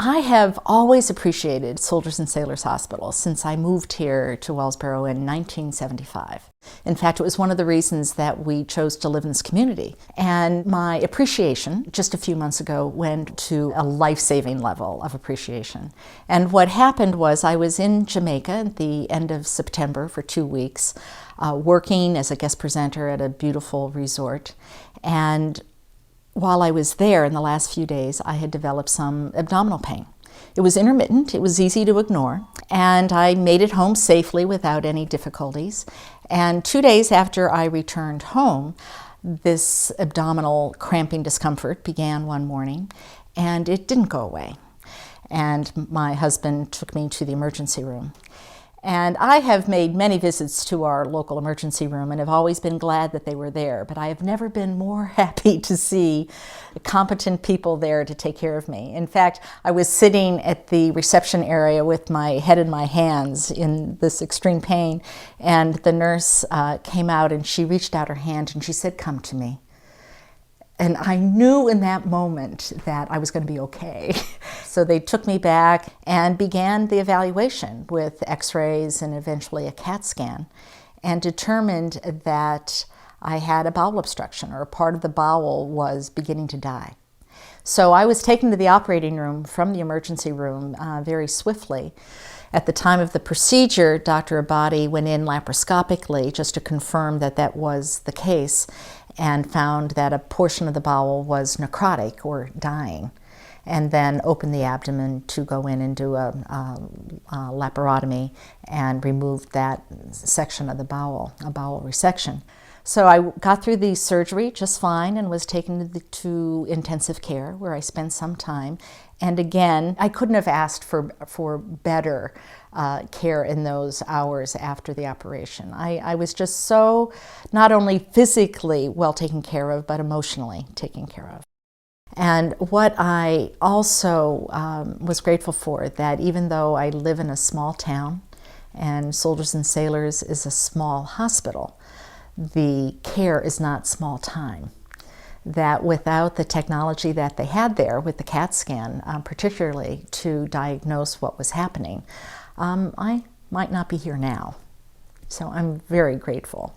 I have always appreciated Soldiers and Sailors Hospital since I moved here to Wellsboro in 1975. In fact, it was one of the reasons that we chose to live in this community. And my appreciation, just a few months ago, went to a life-saving level of appreciation. And what happened was I was in Jamaica at the end of September for 2 weeks, working as a guest presenter at a beautiful resort. And while I was there in the last few days, I had developed some abdominal pain. It was intermittent, it was easy to ignore, and I made it home safely without any difficulties. And 2 days after I returned home, this abdominal cramping discomfort began one morning, and it didn't go away. And my husband took me to the emergency room. And I have made many visits to our local emergency room and have always been glad that they were there, but I have never been more happy to see competent people there to take care of me. In fact, I was sitting at the reception area with my head in my hands in this extreme pain, and the nurse came out and she reached out her hand and she said, "Come to me." And I knew in that moment that I was going to be okay. So they took me back and began the evaluation with x-rays and eventually a CAT scan, and determined that I had a bowel obstruction, or a part of the bowel was beginning to die. So I was taken to the operating room from the emergency room very swiftly. At the time of the procedure, Dr. Abadi went in laparoscopically just to confirm that that was the case, and found that a portion of the bowel was necrotic or dying, and then opened the abdomen to go in and do a laparotomy and remove that section of the bowel, a bowel resection. So I got through the surgery just fine and was taken to intensive care, where I spent some time. And again, I couldn't have asked for better care in those hours after the operation. I was just so not only physically well taken care of, but emotionally taken care of. And what I also was grateful for, that even though I live in a small town and Soldiers and Sailors is a small hospital, the care is not small time. That without the technology that they had there with the CAT scan, particularly to diagnose what was happening, I might not be here now. So I'm very grateful.